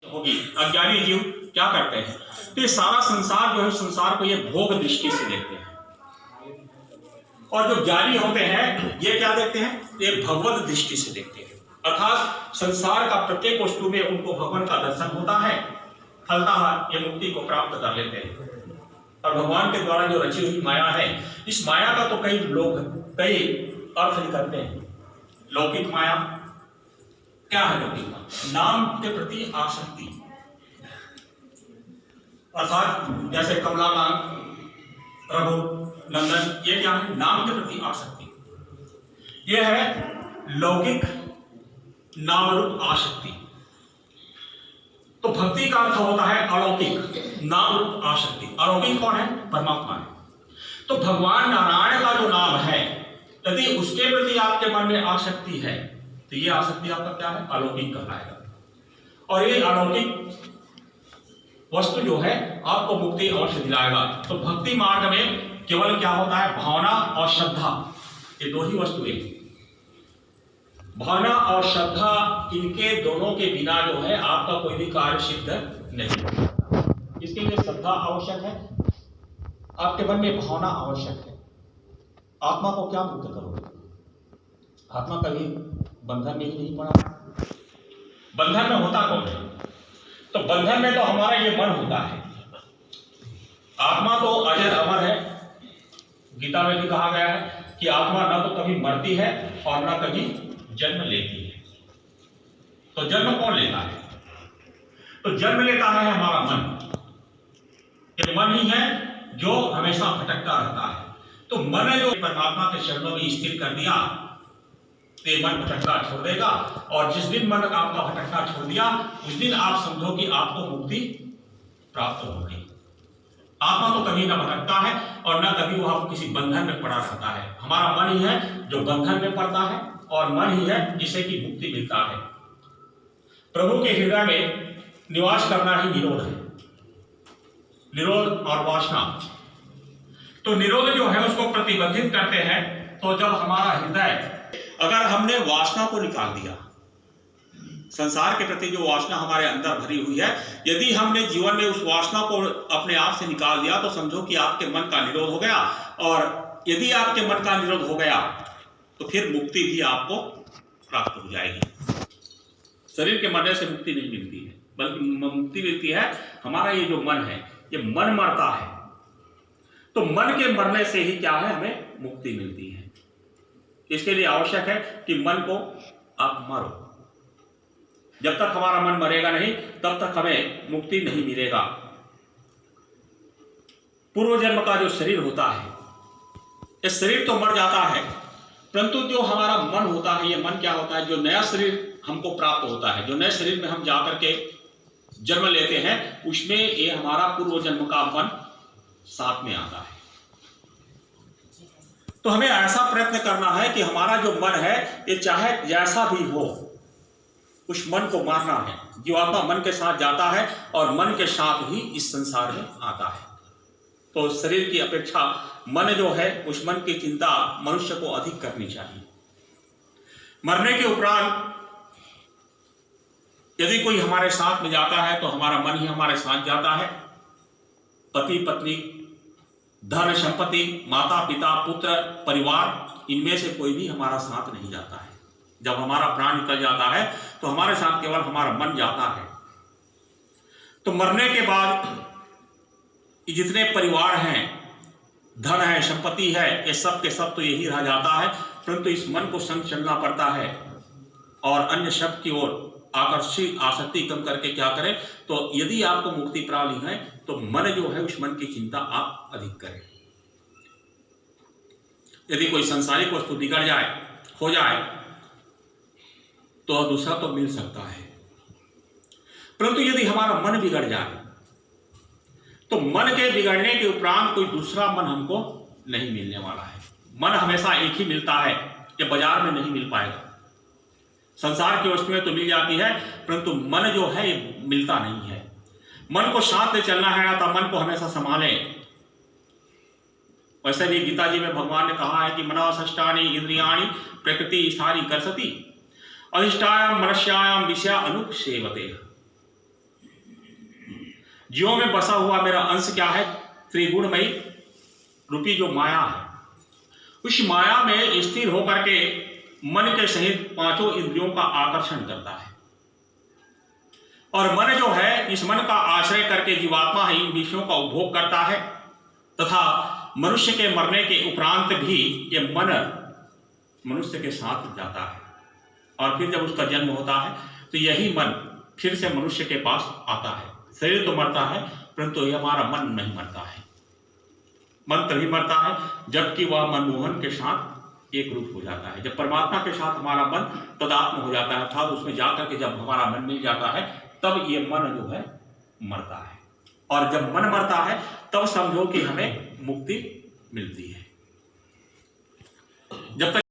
होगी। अज्ञानी जीव क्या करते हैं, तो ये सारा संसार जो है, संसार को ये भोग दृष्टि से देखते हैं, और जो ज्ञानी होते हैं ये क्या देखते हैं, ये भगवत दृष्टि से देखते हैं। अर्थात संसार का प्रत्येक वस्तु में उनको भगवान का दर्शन होता है, फलतः ये मुक्ति को प्राप्त कर लेते हैं। और भगवान के द्वारा जो रची हुई माया है, इस माया का तो कई लोग कई अर्थ निकलते हैं। लौकिक माया क्या है? लौकिक माया नाम के प्रति आसक्ति, अर्थात जैसे कमलाकांत, प्रभु, नंदन, ये क्या है? नाम के प्रति आसक्ति। यह है लौकिक नाम रूप आसक्ति। तो भक्ति का अर्थ होता है अलौकिक नाम रूप आसक्ति। अलौकिक कौन है? परमात्मा है। तो भगवान नारायण का जो नाम है, यदि उसके प्रति आपके मन में आसक्ति है तो ये आसक्ति आपका क्या है? अलौकिक कहलाएगा। और ये अलौकिक वस्तु जो है आपको मुक्ति अवश्य दिलाएगा। तो भक्ति मार्ग में केवल क्या होता है? भावना और श्रद्धा, ये दो ही वस्तुएं। भावना और श्रद्धा, इनके दोनों के बिना जो है आपका कोई भी कार्य सिद्ध नहीं। इसके लिए श्रद्धा आवश्यक है, आपके मन में भावना आवश्यक है। आत्मा को क्या मुक्त करोगे? आत्मा कभी बंधन में ही नहीं पड़ा। बंधन में होता कौन है? तो बंधन में तो हमारा ये मन होता है। आत्मा तो अजर अमर है। गीता में भी कहा गया है कि आत्मा न तो कभी मरती है और न कभी जन्म लेती है। तो जन्म कौन लेता है? तो जन्म लेता है हमारा मन। ये मन ही है जो हमेशा भटकता रहता है। तो मन जो परमात्मा के चरणों में स्थिर कर दिया तो मन भटकना छोड़ देगा। और जिस दिन मन आपका भटकना छोड़ दिया, उस दिन आप समझो कि आपको मुक्ति प्राप्त हो गई। आत्मा तो कभी न भटकता है और न कभी वह किसी बंधन में पड़ा रहता है। हमारा मन ही है जो बंधन में पड़ता है, और मन ही है जिसे की मुक्ति मिलता है। प्रभु के हृदय में निवास करना ही निरोध है। निरोध और वासना, तो निरोध जो है उसको प्रतिबंधित करते हैं। तो जब हमारा हृदय, अगर हमने वासना को निकाल दिया, संसार के प्रति जो वासना हमारे अंदर भरी हुई है, यदि हमने जीवन में उस वासना को अपने आप से निकाल दिया तो समझो कि आपके मन का निरोध हो गया। और यदि आपके मन का निरोध हो गया तो फिर मुक्ति भी आपको प्राप्त हो जाएगी। शरीर के मरने से मुक्ति नहीं मिलती है, बल्कि मुक्ति मिलती है हमारा ये जो मन है, ये मन मरता है। तो मन के मरने से ही क्या है? हमें मुक्ति मिलती है। इसके लिए आवश्यक है कि मन को आप मारो। जब तक हमारा मन मरेगा नहीं, तब तक हमें मुक्ति नहीं मिलेगा। पूर्व जन्म का जो शरीर होता है, ये शरीर तो मर जाता है, परंतु जो हमारा मन होता है, ये मन क्या होता है? जो नया शरीर हमको प्राप्त होता है, जो नए शरीर में हम जाकर के जन्म लेते हैं, उसमें ये हमारा पूर्व जन्म का मन साथ में आता है। तो हमें ऐसा प्रयत्न करना है कि हमारा जो मन है, ये चाहे जैसा भी हो, उस मन को मारना है। जीवात्मा मन के साथ जाता है और मन के साथ ही इस संसार में आता है। तो शरीर की अपेक्षा मन जो है, उस मन की चिंता मनुष्य को अधिक करनी चाहिए। मरने के उपरांत यदि कोई हमारे साथ में जाता है तो हमारा मन ही हमारे साथ जाता है। पति पत्नी, धन संपत्ति, माता पिता, पुत्र, परिवार, इनमें से कोई भी हमारा साथ नहीं जाता है। जब हमारा प्राण निकल जाता है तो हमारे साथ केवल हमारा मन जाता है। तो मरने के बाद जितने परिवार हैं, धन है, संपत्ति है, ये सब के सब तो यही रह जाता है, परंतु इस मन को संग चलना पड़ता है और अन्य शब्द की ओर आकर्षित आसक्ति कम करके क्या करें? तो यदि आपको मुक्ति प्राप्त है तो मन जो है, उस मन की चिंता आप अधिक करें। यदि कोई संसारिक वस्तु बिगड़ जाए, खो जाए, तो दूसरा तो मिल सकता है, परंतु यदि हमारा मन बिगड़ जाए तो मन के बिगड़ने के उपरांत कोई दूसरा मन हमको नहीं मिलने वाला है। मन हमेशा एक ही मिलता है, ये बाजार में नहीं मिल पाएगा। संसार की वस्तुएं तो मिल जाती है, परंतु मन जो है ये मिलता नहीं है। मन को साथ में चलना है तो मन को हमेशा संभाले। वैसे भी गीता जी में भगवान ने कहा है कि मनःषष्ठानि इंद्रियाणि प्रकृति स्थानी कर्षति अधिष्ठायाम मनस्यायाम विषया अनुसेवते। जीवों में बसा हुआ मेरा अंश क्या है? त्रिगुणमयी रूपी जो माया है, उस माया में स्थिर होकर के मन के सहित पांचों इंद्रियों का आकर्षण करता है। और मन जो है, इस मन का आश्रय करके जीवात्मा ही इन विषयों का उपभोग करता है तथा मनुष्य के मरने के उपरांत भी ये मन मनुष्य के साथ जाता है। और फिर जब उसका जन्म होता है तो यही मन फिर से मनुष्य के पास आता है। शरीर तो मरता है परंतु यह हमारा मन नहीं मरता है। मन तभी मरता है जबकि वह मनमोहन के साथ एक रूप हो जाता है। जब परमात्मा के साथ हमारा मन तदात्म हो जाता है, अर्थात उसमें जाकर के जब हमारा मन मिल जाता है, तब ये मन जो है मरता है। और जब मन मरता है तब समझो कि हमें मुक्ति मिलती है। जब तक